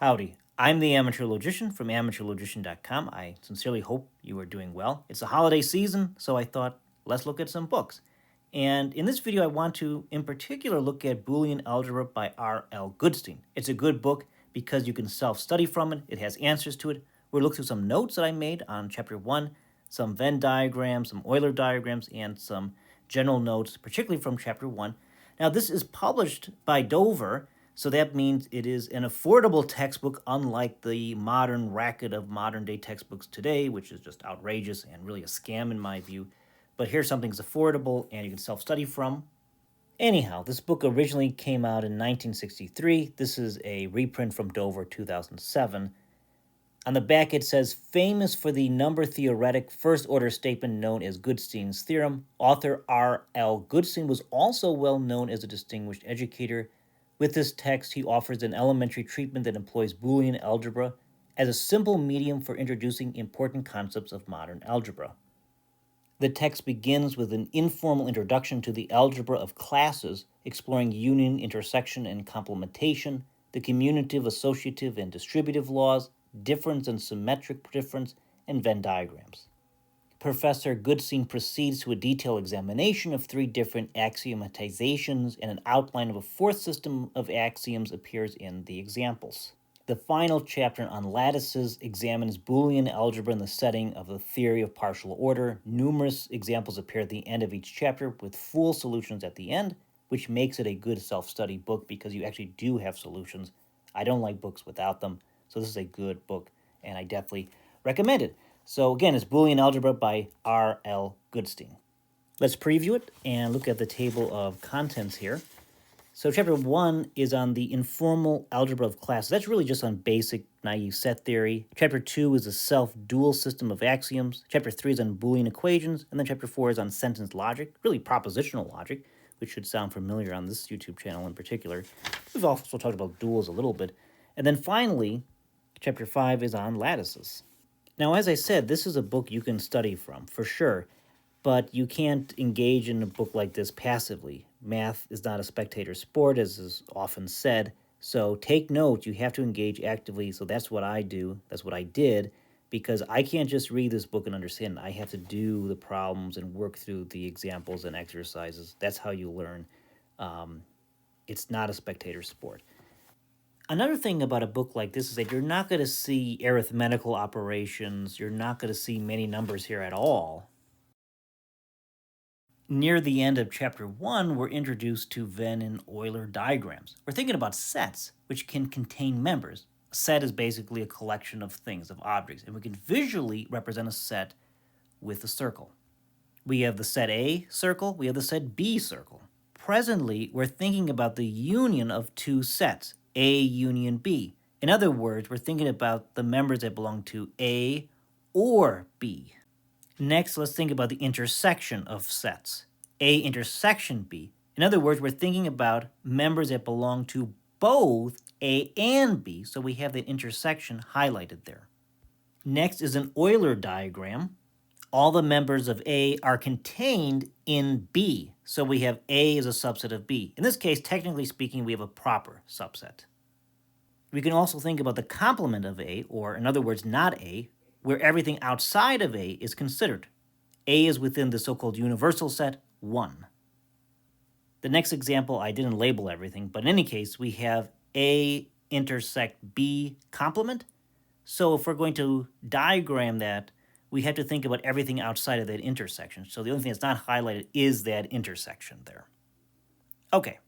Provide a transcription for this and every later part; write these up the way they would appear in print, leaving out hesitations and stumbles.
Howdy, I'm the Amateur Logician from amateurlogician.com. I sincerely hope you are doing well. It's the holiday season, so I thought, let's look at some books. And in this video, I want to, in particular, look at Boolean Algebra by R.L. Goodstein. It's a good book because you can self-study from it. It has answers to it. We'll look through some notes that I made on Chapter 1, some Venn diagrams, some Euler diagrams, and some general notes, particularly from Chapter 1. Now, this is published by Dover, so that means it is an affordable textbook, unlike the modern racket of modern-day textbooks today, which is just outrageous and really a scam in my view. But here's something that's affordable and you can self-study from. Anyhow, this book originally came out in 1963. This is a reprint from Dover 2007. On the back it says, famous for the number-theoretic first-order statement known as Goodstein's theorem, author R.L. Goodstein was also well known as a distinguished educator. With this text, he offers an elementary treatment that employs Boolean algebra as a simple medium for introducing important concepts of modern algebra. The text begins with an informal introduction to the algebra of classes, exploring union, intersection, and complementation, the commutative, associative, and distributive laws, difference and symmetric difference, and Venn diagrams. Professor Goodstein proceeds to a detailed examination of three different axiomatizations, and an outline of a fourth system of axioms appears in the examples. The final chapter on lattices examines Boolean algebra in the setting of the theory of partial order. Numerous examples appear at the end of each chapter with full solutions at the end, which makes it a good self-study book because you actually do have solutions. I don't like books without them, so this is a good book, and I definitely recommend it. So again, it's Boolean Algebra by R.L. Goodstein. Let's preview it and look at the table of contents here. So chapter 1 is on the informal algebra of classes. That's really just on basic naive set theory. Chapter 2 is a self-dual system of axioms. Chapter 3 is on Boolean equations. And then chapter 4 is on sentence logic, really propositional logic, which should sound familiar on this YouTube channel in particular. We've also talked about duals a little bit. And then finally, chapter 5 is on lattices. Now, as I said, this is a book you can study from, for sure, but you can't engage in a book like this passively. Math is not a spectator sport, as is often said, so take note. You have to engage actively, so that's what I do. That's what I did, because I can't just read this book and understand it. I have to do the problems and work through the examples and exercises. That's how you learn. It's not a spectator sport. Another thing about a book like this is that you're not going to see arithmetical operations. You're not going to see many numbers here at all. Near the end of chapter 1, we're introduced to Venn and Euler diagrams. We're thinking about sets, which can contain members. A set is basically a collection of things, of objects, and we can visually represent a set with a circle. We have the set A circle, we have the set B circle. Presently, we're thinking about the union of two sets, A union B. In other words, we're thinking about the members that belong to A or B. Next, let's think about the intersection of sets, A intersection B. In other words, we're thinking about members that belong to both A and B, so we have that intersection highlighted there. Next is an Euler diagram. All the members of A are contained in B, so we have A as a subset of B. In this case, technically speaking, we have a proper subset. We can also think about the complement of A, or in other words, not A, where everything outside of A is considered. A is within the so-called universal set 1. The next example, I didn't label everything, but in any case, we have A intersect B complement. So if we're going to diagram that, we have to think about everything outside of that intersection. So the only thing that's not highlighted is that intersection there. Okay.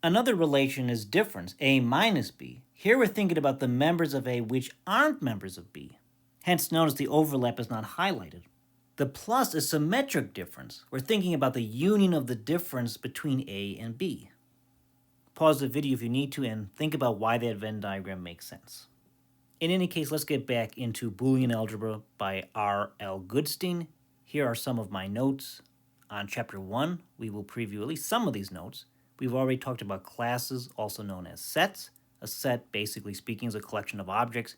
Another relation is difference, A minus B. Here we're thinking about the members of A which aren't members of B. Hence, notice the overlap is not highlighted. The plus is symmetric difference. We're thinking about the union of the difference between A and B. Pause the video if you need to and think about why that Venn diagram makes sense. In any case, let's get back into Boolean Algebra by R.L. Goodstein. Here are some of my notes. On Chapter 1, we will preview at least some of these notes. We've already talked about classes, also known as sets. A set, basically speaking, is a collection of objects.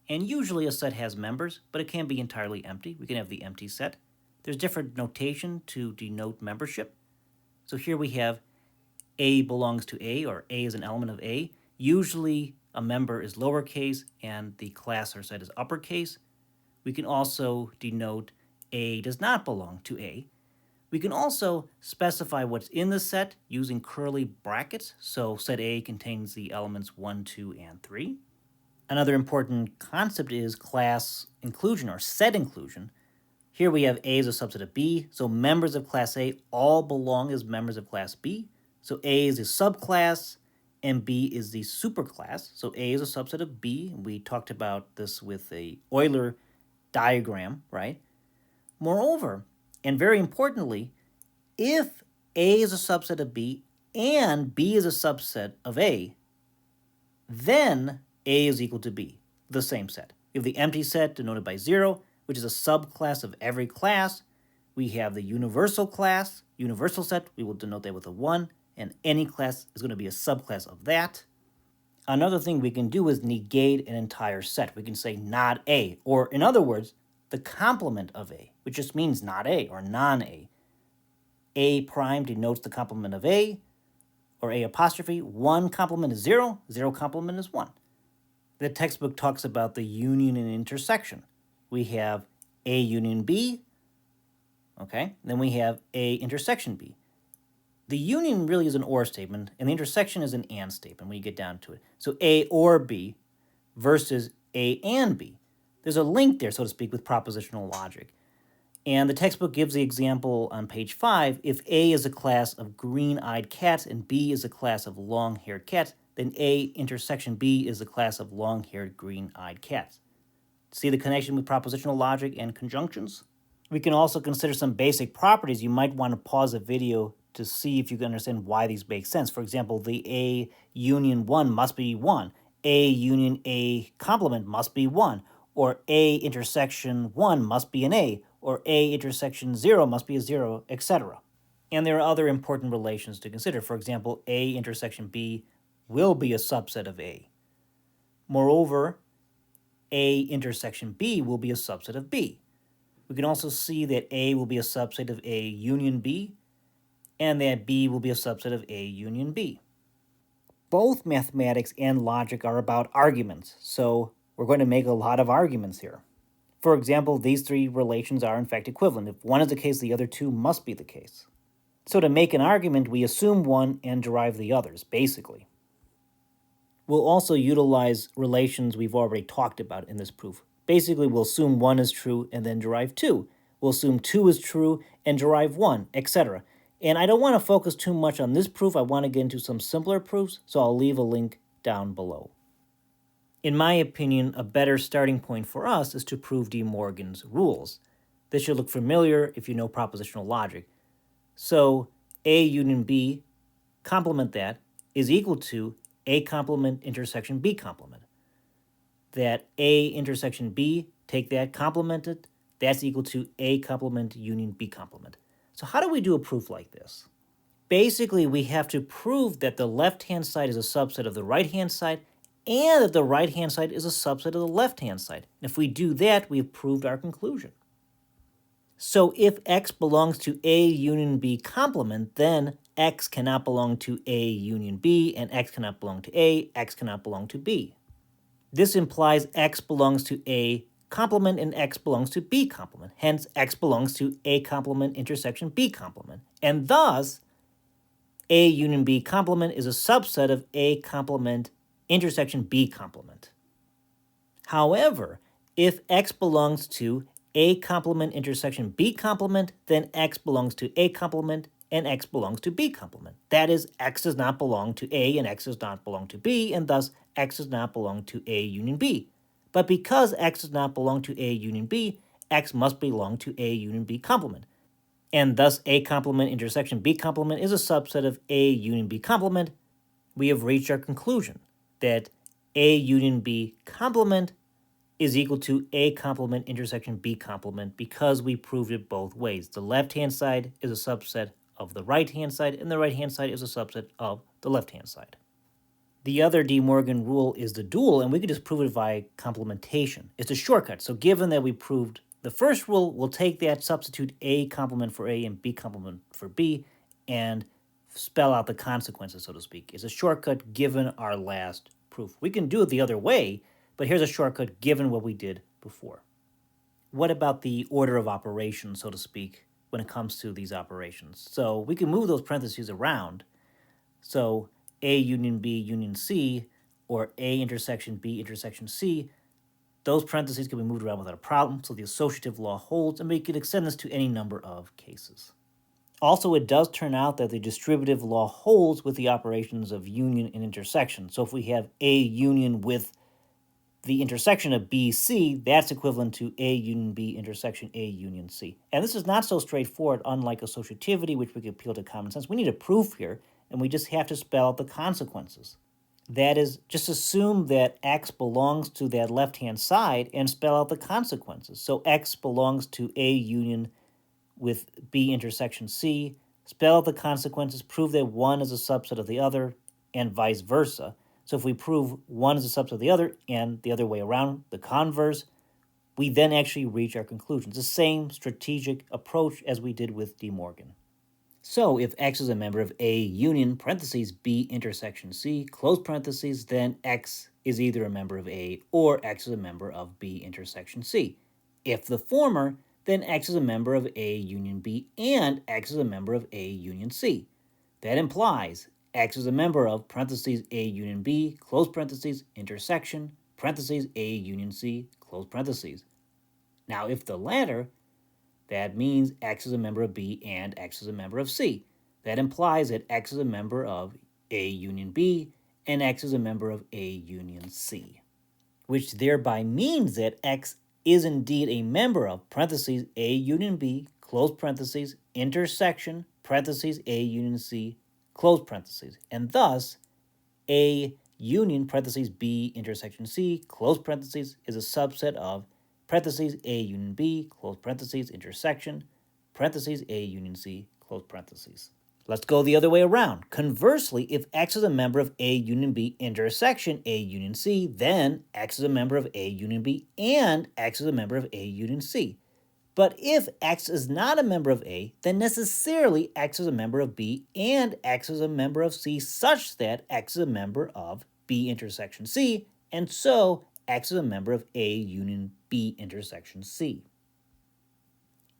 And usually a set has members, but it can be entirely empty. We can have the empty set. There's different notation to denote membership. So here we have A belongs to A, or A is an element of A. Usually a member is lowercase and the class or set is uppercase. We can also denote A does not belong to A. We can also specify what's in the set using curly brackets. So set A contains the elements 1, 2, and 3. Another important concept is class inclusion or set inclusion. Here we have A as a subset of B, so members of class A all belong as members of class B. So A is a subclass and B is the superclass. So A is a subset of B. We talked about this with a Euler diagram, right? Moreover, and very importantly, if A is a subset of B and B is a subset of A, then A is equal to B, the same set. We have the empty set denoted by 0, which is a subclass of every class. We have the universal class, universal set, we will denote that with a 1, and any class is going to be a subclass of that. Another thing we can do is negate an entire set. We can say not A, or in other words, the complement of A, which just means not A or non-A. A prime denotes the complement of A, or A apostrophe. 1 complement is 0, 0 complement is 1. The textbook talks about the union and intersection. We have A union B, okay? Then we have A intersection B. The union really is an or statement, and the intersection is an and statement when you get down to it. So A or B versus A and B. There's a link there, so to speak, with propositional logic. And the textbook gives the example on page 5. If A is a class of green-eyed cats and B is a class of long-haired cats, then A intersection B is a class of long-haired green-eyed cats. See the connection with propositional logic and conjunctions? We can also consider some basic properties. You might want to pause the video to see if you can understand why these make sense. For example, the A union 1 must be 1. A union A complement must be 1. Or A intersection 1 must be an A. Or A intersection 0 must be a 0, etc. And there are other important relations to consider. For example, A intersection B will be a subset of A. Moreover, A intersection B will be a subset of B. We can also see that A will be a subset of A union B, and that B will be a subset of A union B. Both mathematics and logic are about arguments, so we're going to make a lot of arguments here. For example, these three relations are in fact equivalent. If one is the case, the other two must be the case. So to make an argument, we assume one and derive the others, basically. We'll also utilize relations we've already talked about in this proof. Basically, we'll assume 1 is true and then derive 2. We'll assume 2 is true and derive 1, etc. And I don't want to focus too much on this proof. I want to get into some simpler proofs, so I'll leave a link down below. In my opinion, a better starting point for us is to prove De Morgan's rules. This should look familiar if you know propositional logic. So A union B, complement that, is equal to A complement intersection B complement. That A intersection B, take that, complement it, that's equal to A complement union B complement. So how do we do a proof like this? Basically, we have to prove that the left-hand side is a subset of the right-hand side and that the right-hand side is a subset of the left-hand side. And if we do that, we have proved our conclusion. So if X belongs to A union B complement, then X cannot belong to A union B, and X cannot belong to A, X cannot belong to B. This implies X belongs to A complement and X belongs to B complement. Hence, X belongs to A complement intersection B complement. And thus, A union B complement is a subset of A complement intersection B complement. However, if X belongs to A complement intersection B complement, then X belongs to A complement and X belongs to B complement. That is, X does not belong to A and X does not belong to B, and thus X does not belong to A union B. But because X does not belong to A union B, X must belong to A union B complement. And thus A complement intersection B complement is a subset of A union B complement. We have reached our conclusion that A union B complement is equal to A complement intersection B complement because we proved it both ways. The left-hand side is a subset of the right-hand side, and the right-hand side is a subset of the left-hand side. The other De Morgan rule is the dual, and we can just prove it by complementation. It's a shortcut. So given that we proved the first rule, we'll take that, substitute A complement for A and B complement for B, and spell out the consequences, so to speak. It's a shortcut given our last proof. We can do it the other way, but here's a shortcut given what we did before. What about the order of operations, so to speak, when it comes to these operations? So we can move those parentheses around. So A union B union C, or A intersection B intersection C, those parentheses can be moved around without a problem, so the associative law holds, and we can extend this to any number of cases. Also, it does turn out that the distributive law holds with the operations of union and intersection. So if we have A union with the intersection of B, C, that's equivalent to A union B intersection A union C. And this is not so straightforward, unlike associativity, which we can appeal to common sense. We need a proof here, and we just have to spell out the consequences. That is, just assume that X belongs to that left-hand side and spell out the consequences. So X belongs to A union with B intersection C, spell out the consequences, prove that one is a subset of the other, and vice versa. So if we prove one is a subset of the other and the other way around, the converse, we then actually reach our conclusions. The same strategic approach as we did with De Morgan. So if X is a member of A union, parentheses, B intersection C, close parentheses, then X is either a member of A or X is a member of B intersection C. If the former, then X is a member of A union B and X is a member of A union C. That implies X is a member of parentheses A union B, close parentheses, intersection, parentheses A union C, close parentheses. Now if the latter, that means X is a member of B and X is a member of C. That implies that X is a member of A union B and X is a member of A union C, which thereby means that X is indeed a member of parentheses A union B, close parentheses, intersection, parentheses A union C, close parentheses. And thus, A union parentheses B intersection C, close parentheses, is a subset of parentheses A union B, close parentheses, intersection, parentheses A union C, close parentheses. Let's go the other way around. Conversely, if X is a member of A union B intersection A union C, then X is a member of A union B and X is a member of A union C. But if X is not a member of A, then necessarily X is a member of B and X is a member of C, such that X is a member of B intersection C, and so X is a member of A union B intersection C.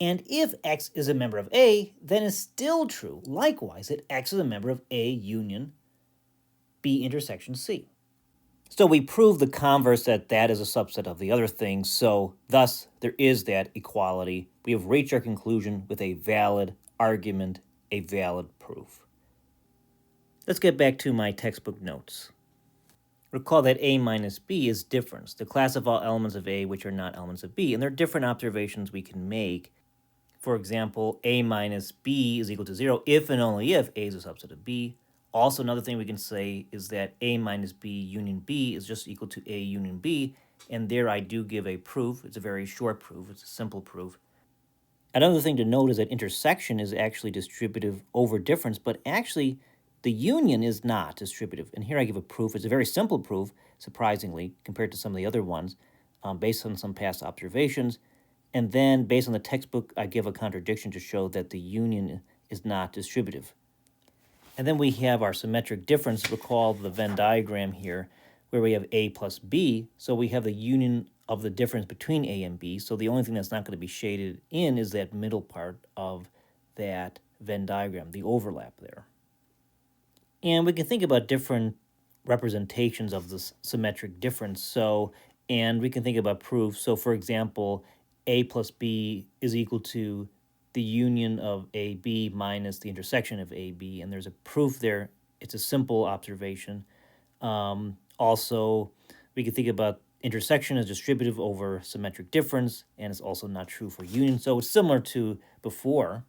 And if X is a member of A, then it's still true, likewise, that X is a member of A union B intersection C. So we prove the converse that that is a subset of the other thing, so thus there is that equality. We have reached our conclusion with a valid argument, a valid proof. Let's get back to my textbook notes. Recall that A minus B is difference, the class of all elements of A which are not elements of B, and there are different observations we can make. For example, A minus B is equal to 0 if and only if A is a subset of B. Also, another thing we can say is that A minus B union B is just equal to A union B, and there I do give a proof. It's a very short proof. It's a simple proof. Another thing to note is that intersection is actually distributive over difference, but actually the union is not distributive. And here I give a proof. It's a very simple proof, surprisingly, compared to some of the other ones, based on some past observations. And then, based on the textbook, I give a contradiction to show that the union is not distributive. And then we have our symmetric difference. Recall the Venn diagram here, where we have A plus B. So we have the union of the difference between A and B. So the only thing that's not going to be shaded in is that middle part of that Venn diagram, the overlap there. And we can think about different representations of this symmetric difference. And we can think about proofs. So for example, A plus B is equal to the union of AB minus the intersection of AB, and there's a proof there. It's a simple observation. Also, we can think about intersection as distributive over symmetric difference, and it's also not true for union. So it's similar to before.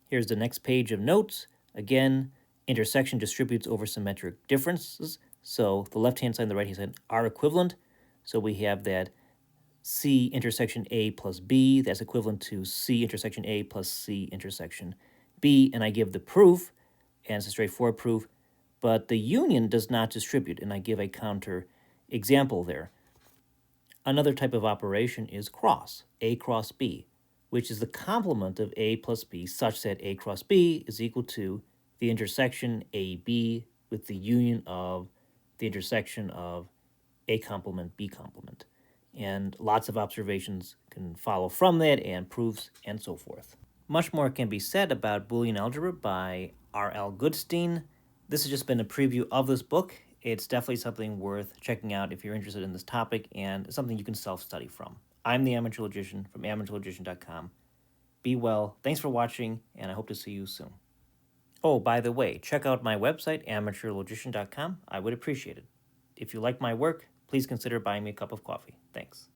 Here's the next page of notes. Again, intersection distributes over symmetric differences. So the left-hand side and the right-hand side are equivalent. So we have that C intersection A plus B, that's equivalent to C intersection A plus C intersection B, and I give the proof, and it's a straightforward proof, but the union does not distribute, and I give a counter example there. Another type of operation is cross, A cross B, which is the complement of A plus B such that A cross B is equal to the intersection AB with the union of the intersection of A complement, B complement. And lots of observations can follow from that, and proofs, and so forth. Much more can be said about Boolean algebra by R.L. Goodstein. This has just been a preview of this book. It's definitely something worth checking out if you're interested in this topic, and it's something you can self-study from. I'm the Amateur Logician from amateurlogician.com. Be well, thanks for watching, and I hope to see you soon. Oh, by the way, check out my website, amateurlogician.com. I would appreciate it. If you like my work, please consider buying me a cup of coffee. Thanks.